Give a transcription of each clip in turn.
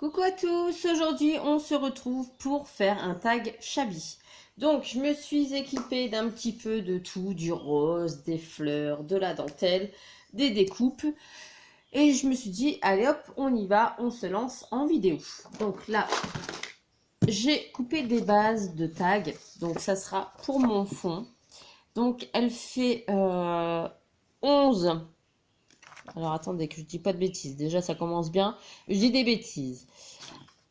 Coucou à tous, aujourd'hui on se retrouve pour faire un tag Shabby. Donc je me suis équipée d'un petit peu de tout, du rose, des fleurs, de la dentelle, des découpes. Et je me suis dit, allez hop, on y va, on se lance en vidéo. Donc là, j'ai coupé des bases de tag, donc ça sera pour mon fond. Donc elle fait 11. Alors attendez que je dis pas de bêtises. Déjà ça commence bien. Je dis des bêtises.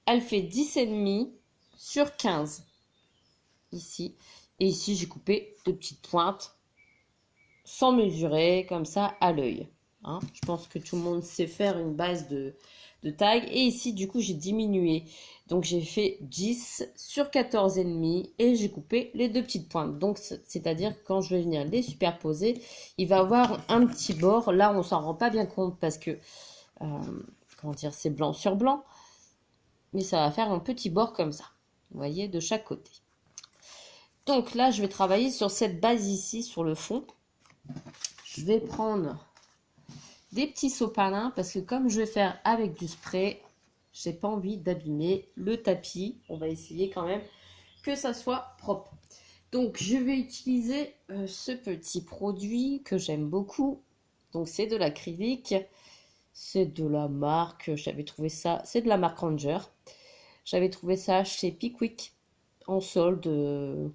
Elle fait 10,5 sur 15. Ici. Et ici j'ai coupé de petites pointes. Sans mesurer. Comme ça à l'œil. Hein, je pense que tout le monde sait faire une base de tag. Et ici du coup j'ai diminué. Donc j'ai fait 10 sur 14,5. Et j'ai coupé les deux petites pointes. Donc c'est-à-dire quand je vais venir les superposer. Il va avoir un petit bord. Là on s'en rend pas bien compte parce que comment dire, c'est blanc sur blanc, mais ça va faire un petit bord comme ça, vous voyez, de chaque côté. Donc là je vais travailler sur cette base ici, sur le fond. Je vais prendre des petits sopalins parce que comme je vais faire avec du spray, j'ai pas envie d'abîmer le tapis. On va essayer quand même que ça soit propre. Donc je vais utiliser ce petit produit que j'aime beaucoup. Donc c'est de l'acrylique. C'est de la marque, j'avais trouvé ça, c'est de la marque Ranger. J'avais trouvé ça chez Pickwick en solde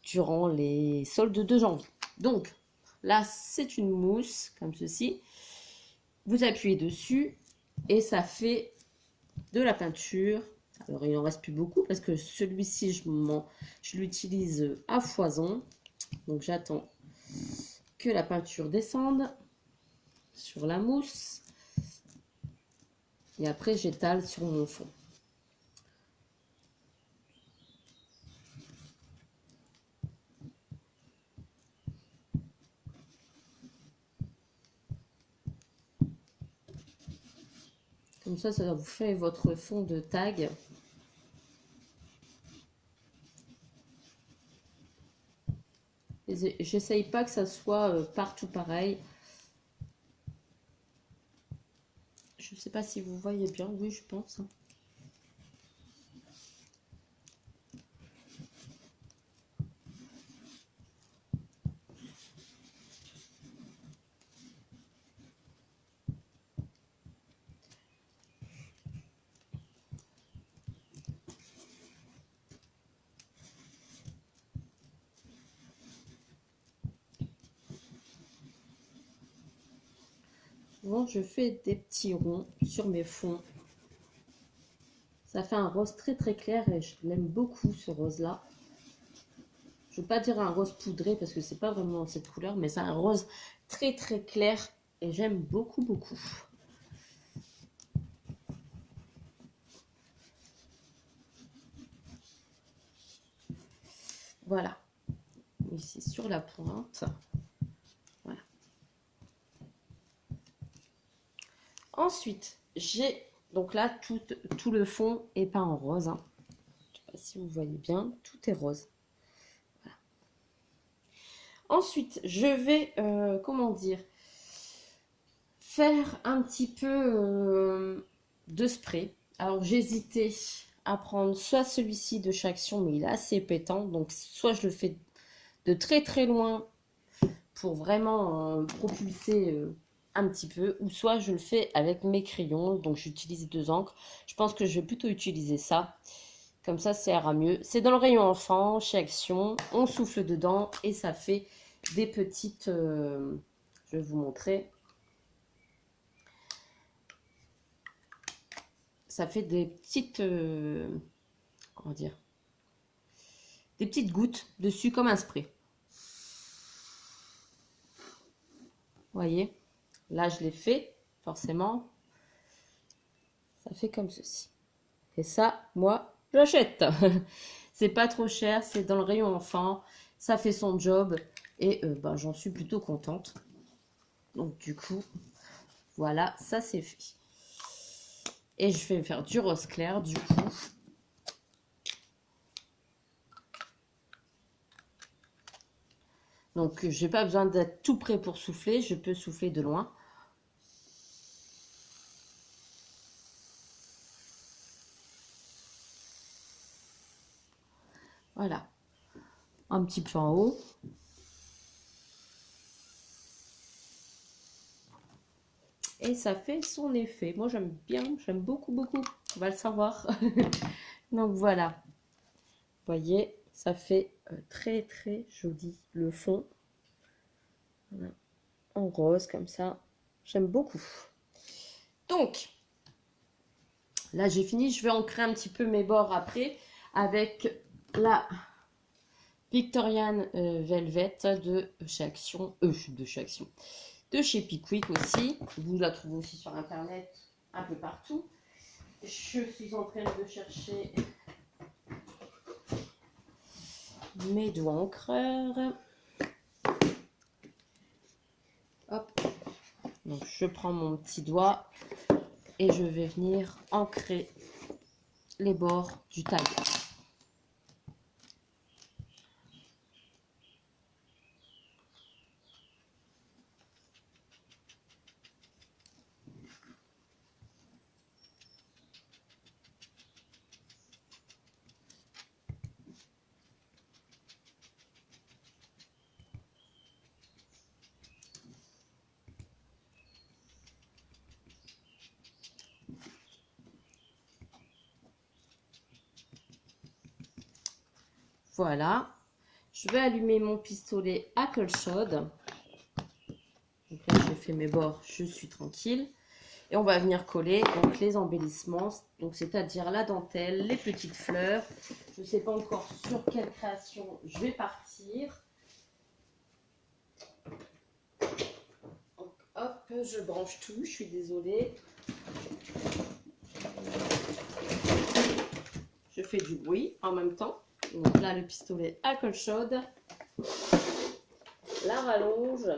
durant les soldes de janvier. Donc là, c'est une mousse comme ceci. Vous appuyez dessus et ça fait de la peinture. Alors il en reste plus beaucoup parce que celui-ci, je l'utilise à foison. Donc j'attends que la peinture descende sur la mousse. Et après, j'étale sur mon fond. Comme ça vous fait votre fond de tag. J'essaye pas que ça soit partout pareil. Je ne sais pas si vous voyez bien. Oui, je pense. Souvent, je fais des petits ronds sur mes fonds. Ça fait un rose très très clair et je l'aime beaucoup ce rose-là. Je ne veux pas dire un rose poudré parce que c'est pas vraiment cette couleur, mais c'est un rose très très clair et j'aime beaucoup beaucoup. Voilà. Ici sur la pointe. Voilà. Ensuite, j'ai donc là tout le fond est peint en rose. Hein. Je ne sais pas si vous voyez bien, tout est rose. Voilà. Ensuite, je vais, comment dire, faire un petit peu de spray. Alors, j'hésitais à prendre soit celui-ci de chez Action, mais il est assez pétant. Donc, soit je le fais de très très loin pour vraiment propulser un petit peu, ou soit je le fais avec mes crayons. Donc, j'utilise 2 encres. Je pense que je vais plutôt utiliser ça. Comme ça ira mieux. C'est dans le rayon enfant, chez Action. On souffle dedans et ça fait des petites... je vais vous montrer. Ça fait des petites... comment dire? Des petites gouttes dessus comme un spray. Vous voyez? Là, je l'ai fait, forcément. Ça fait comme ceci. Et ça, moi, j'achète. C'est pas trop cher, c'est dans le rayon enfant. Ça fait son job et j'en suis plutôt contente. Donc du coup, voilà, ça c'est fait. Et je vais faire du rose clair du coup. Donc j'ai pas besoin d'être tout près pour souffler, je peux souffler de loin. Voilà. Un petit peu en haut. Et ça fait son effet. Moi, j'aime bien, j'aime beaucoup, beaucoup. On va le savoir. Donc, voilà. Vous voyez, ça fait très, très joli le fond. Voilà. En rose, comme ça. J'aime beaucoup. Donc, là, j'ai fini. Je vais ancrer un petit peu mes bords après avec la Victorian Velvet de chez Action. De chez Pickwick aussi. Vous la trouvez aussi sur Internet, un peu partout. Je suis en train de chercher mes doigts encreurs. Hop. Donc, je prends mon petit doigt et je vais venir ancrer les bords du tag. Voilà. Je vais allumer mon pistolet Appleshot. Donc là, j'ai fait mes bords, je suis tranquille. Et on va venir coller donc les embellissements, donc c'est-à-dire la dentelle, les petites fleurs. Je ne sais pas encore sur quelle création je vais partir. Donc, hop, je branche tout, je suis désolée. Je fais du bruit en même temps. Donc là, le pistolet à colle chaude. La rallonge.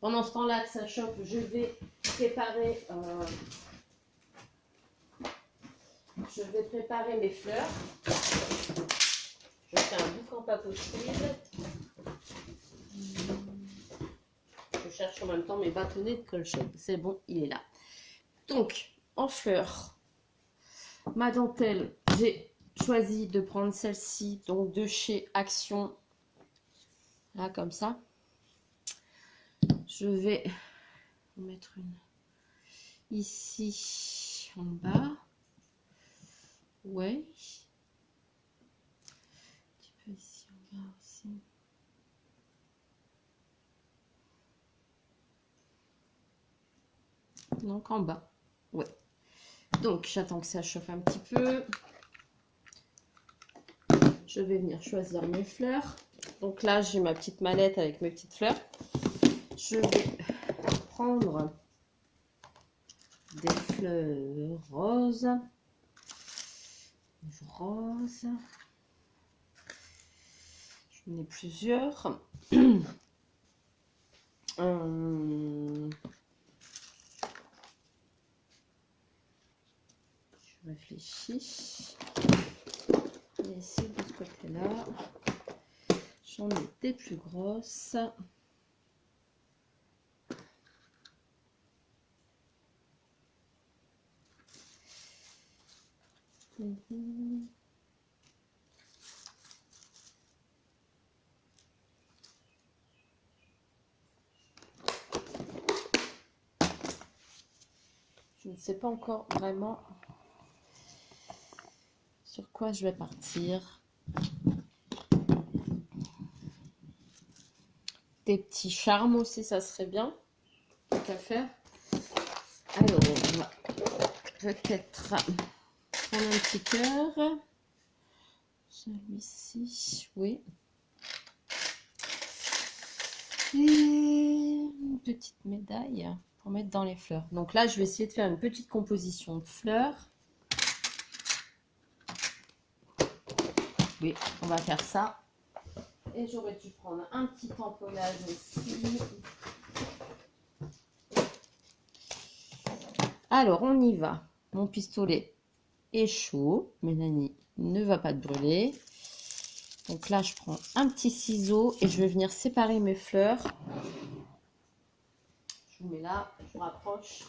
Pendant ce temps-là que ça chauffe, je vais préparer mes fleurs. Je fais un boucan pas possible. Je cherche en même temps mes bâtonnets de colle chaude. C'est bon, il est là. Donc, en fleurs, ma dentelle, j'ai choisi de prendre celle-ci, donc de chez Action. Là, comme ça. Je vais mettre une ici en bas. Ouais. Un petit peu ici en bas aussi. Donc en bas. Ouais. Donc j'attends que ça chauffe un petit peu. Je vais venir choisir mes fleurs. Donc là, j'ai ma petite mallette avec mes petites fleurs. Je vais prendre des fleurs roses. Rose. J'en ai plusieurs. Je réfléchis. Et ici, de ce côté-là, j'en ai des plus grosses. Je ne sais pas encore vraiment sur quoi je vais partir. Des petits charmes aussi, ça serait bien. Tant qu'à faire. Alors, on va peut-être prendre un petit cœur. Celui-ci, oui. Et une petite médaille pour mettre dans les fleurs. Donc là, je vais essayer de faire une petite composition de fleurs. Oui, on va faire ça. Et j'aurais dû prendre un petit tamponnage aussi. Alors, on y va. Mon pistolet est chaud. Mélanie ne va pas te brûler. Donc là, je prends un petit ciseau et je vais venir séparer mes fleurs. Je vous mets là, je vous rapproche.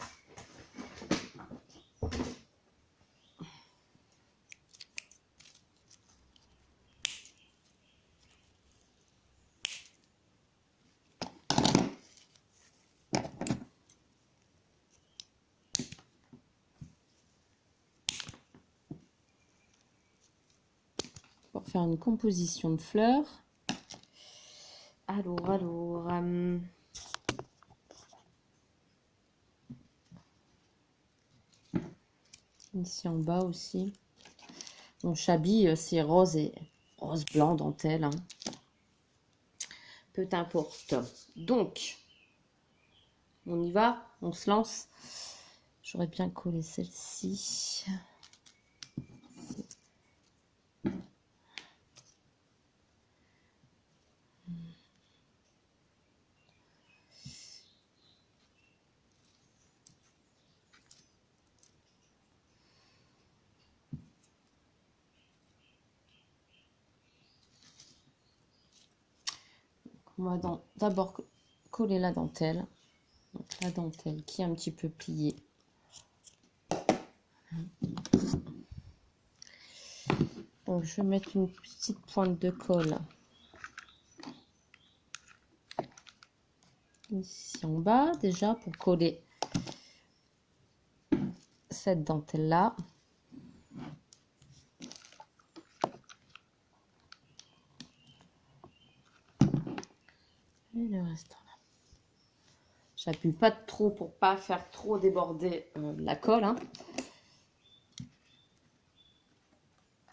faire une composition de fleurs. Alors, ici en bas aussi. Mon chablis, c'est rose et rose blanc dentelle. Hein. Peu importe. Donc, on y va, on se lance. J'aurais bien collé celle-ci. On va d'abord coller la dentelle. Donc, la dentelle qui est un petit peu pliée. Donc, je vais mettre une petite pointe de colle ici en bas, déjà, pour coller cette dentelle-là. Et le restant là. J'appuie pas trop pour pas faire trop déborder la colle. Hein.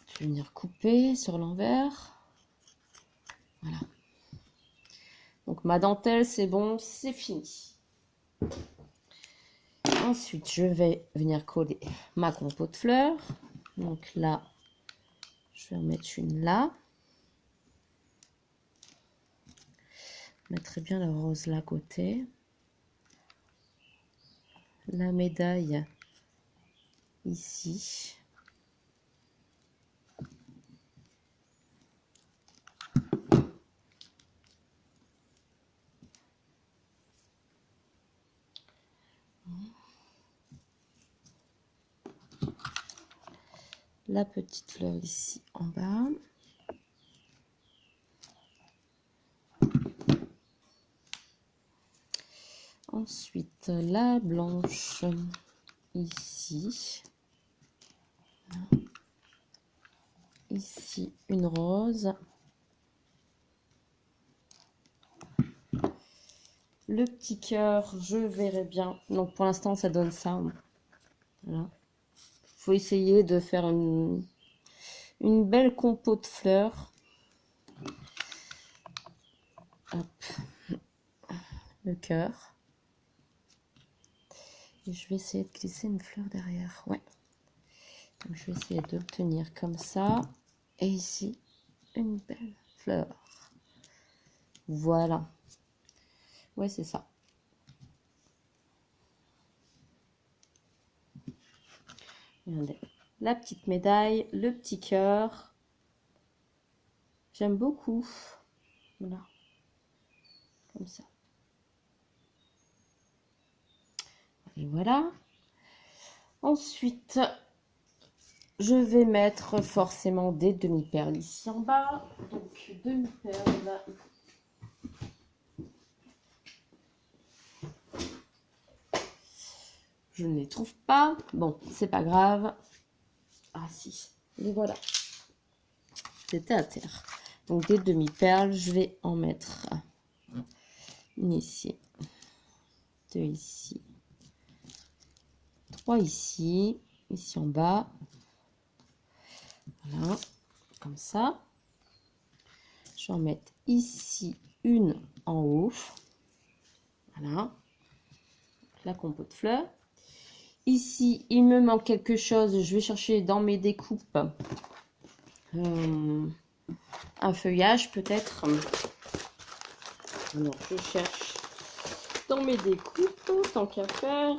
Je vais venir couper sur l'envers. Voilà. Donc ma dentelle, c'est bon, c'est fini. Ensuite, je vais venir coller ma compo de fleurs. Donc là, je vais en mettre une là. Je mettrai bien le rose là à côté. La médaille ici. La petite fleur ici en bas. Ensuite, la blanche ici. Ici, une rose. Le petit cœur, je verrai bien. Donc, pour l'instant, ça donne ça. Voilà. Faut essayer de faire une belle compo de fleurs. Hop. Le cœur. Et je vais essayer de glisser une fleur derrière. Ouais. Donc, je vais essayer d'obtenir comme ça. Et ici, une belle fleur. Voilà. Ouais, c'est ça. Regardez. La petite médaille, le petit cœur. J'aime beaucoup. Voilà. Comme ça. Et voilà. Ensuite, je vais mettre forcément des demi-perles ici en bas. Donc, demi-perles. Je ne les trouve pas. Bon, c'est pas grave. Ah si, les voilà. C'était à terre. Donc, des demi-perles, je vais en mettre une ici. Deux ici. Trois ici. Ici en bas. Voilà, comme ça. Je vais en mettre ici une en haut. Voilà. La compo de fleurs. Ici, il me manque quelque chose. Je vais chercher dans mes découpes un feuillage peut-être. Alors, je cherche dans mes découpes, tant qu'à faire.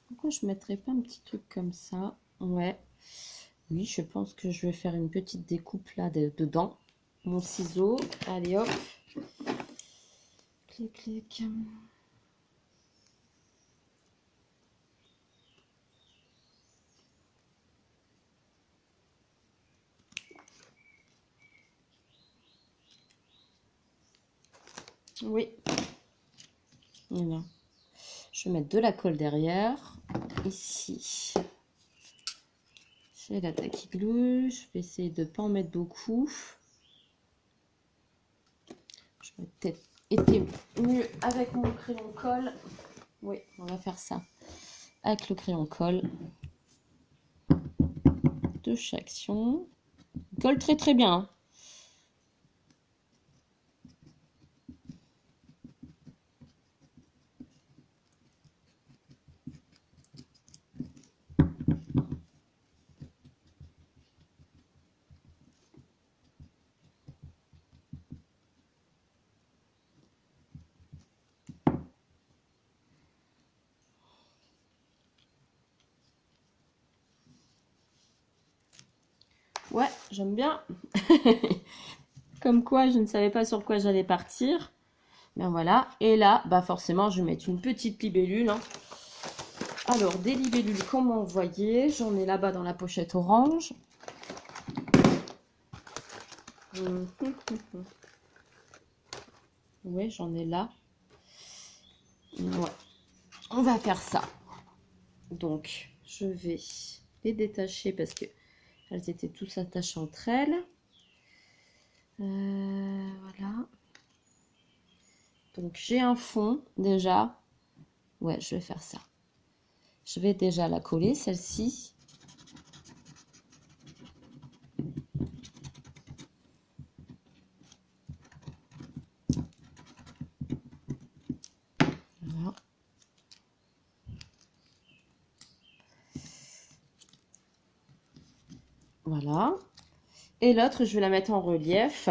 Pourquoi je ne mettrais pas un petit truc comme ça? Ouais. Oui, je pense que je vais faire une petite découpe là dedans. Mon ciseau. Allez hop. Clic, clic. Oui. Voilà. Je vais mettre de la colle derrière. Ici, j'ai la tacky glue. Je vais essayer de ne pas en mettre beaucoup. Je vais peut-être été mieux avec mon crayon colle. Oui, on va faire ça avec le crayon colle de chaque action. Il colle très très bien. Hein. Ouais, j'aime bien. Comme quoi, je ne savais pas sur quoi j'allais partir. Ben voilà. Et là, bah forcément, je vais mettre une petite libellule. Hein. Alors, des libellules, comment vous voyez, j'en ai là-bas dans la pochette orange. Oui, j'en ai là. Ouais. On va faire ça. Donc, je vais les détacher parce que elles étaient tous attachées entre elles. Voilà. Donc, j'ai un fond déjà. Ouais, je vais faire ça. Je vais déjà la coller, celle-ci. Voilà. Voilà. Et l'autre, je vais la mettre en relief.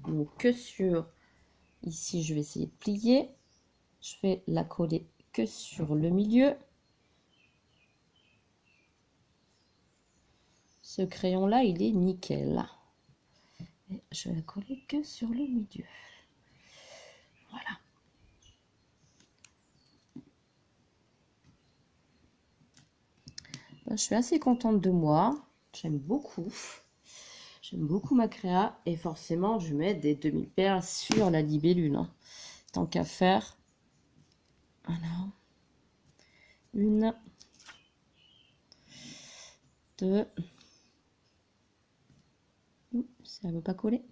Donc, que sur... Ici, je vais essayer de plier. Je vais la coller que sur le milieu. Ce crayon-là, il est nickel. Et je vais la coller que sur le milieu. Voilà. Ben, je suis assez contente de moi. J'aime beaucoup. J'aime beaucoup ma créa. Et forcément, je mets des demi-perles sur la libellule. Hein. Tant qu'à faire. Voilà. 1, 2. Ça ne veut pas coller.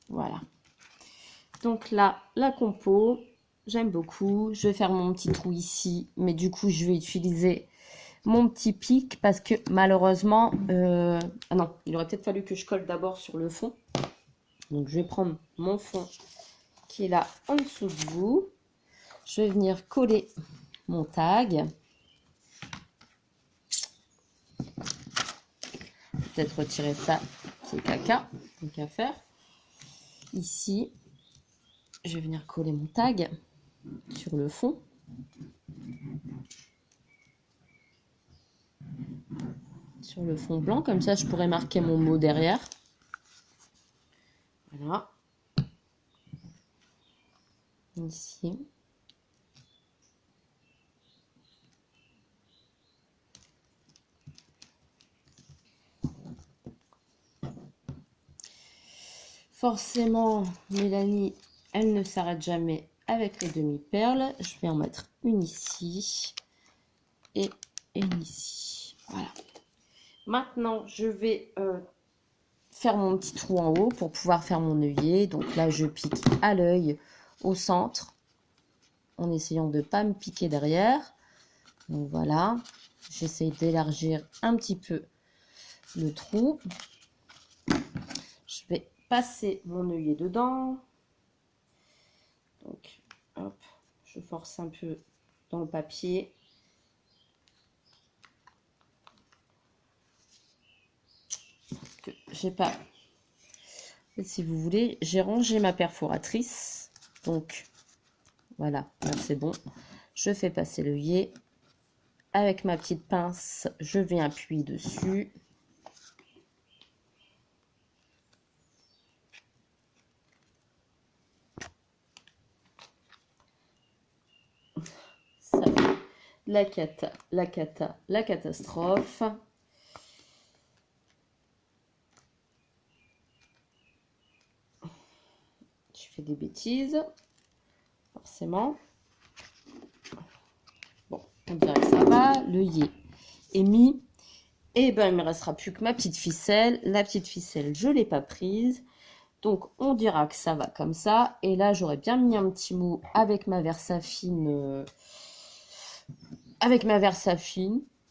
Voilà. Donc là, la compo, j'aime beaucoup. Je vais faire mon petit trou ici, mais du coup, je vais utiliser mon petit pic parce que malheureusement... Ah non, il aurait peut-être fallu que je colle d'abord sur le fond. Donc, je vais prendre mon fond qui est là en dessous de vous. Je vais venir coller mon tag. Peut-être retirer ça, c'est caca, donc à faire. Ici, je vais venir coller mon tag sur le fond. Sur le fond blanc, comme ça je pourrais marquer mon mot derrière. Voilà. Ici. Forcément, Mélanie, elle ne s'arrête jamais avec les demi-perles. Je vais en mettre une ici et une ici. Voilà. Maintenant, je vais faire mon petit trou en haut pour pouvoir faire mon œillet. Donc là, je pique à l'œil au centre en essayant de ne pas me piquer derrière. Donc voilà, j'essaye d'élargir un petit peu le trou. Je vais passer mon œillet dedans. Donc, hop, je force un peu dans le papier. J'ai pas... Si vous voulez, j'ai rangé ma perforatrice. Donc, voilà, là c'est bon. Je fais passer l'œillet. Avec ma petite pince, je viens appuyer dessus. Ça fait la catastrophe. Je fais des bêtises, forcément. Bon, on dirait que ça va. L'œillet est mis. Et ben, il ne me restera plus que ma petite ficelle. La petite ficelle, je ne l'ai pas prise. Donc, on dira que ça va comme ça. Et là, j'aurais bien mis un petit mot avec ma Versafine.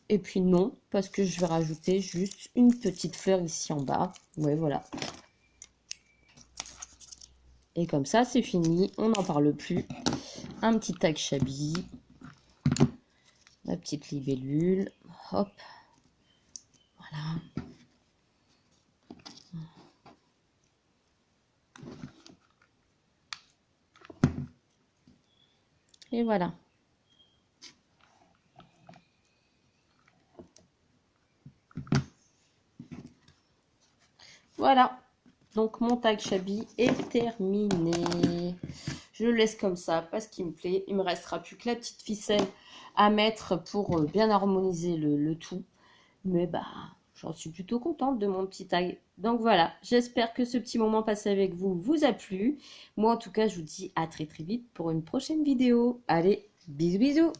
Et puis non, parce que je vais rajouter juste une petite fleur ici en bas. Ouais, voilà. Et comme ça, c'est fini. On n'en parle plus. Un petit tag Shabby. La petite libellule. Hop. Voilà. Et voilà. Voilà. Donc mon tag Shabby est terminé. Je le laisse comme ça parce qu'il me plaît. Il me restera plus que la petite ficelle à mettre pour bien harmoniser le tout. Mais bah, j'en suis plutôt contente de mon petit tag. Donc voilà, j'espère que ce petit moment passé avec vous vous a plu. Moi en tout cas, je vous dis à très très vite pour une prochaine vidéo. Allez, bisous bisous.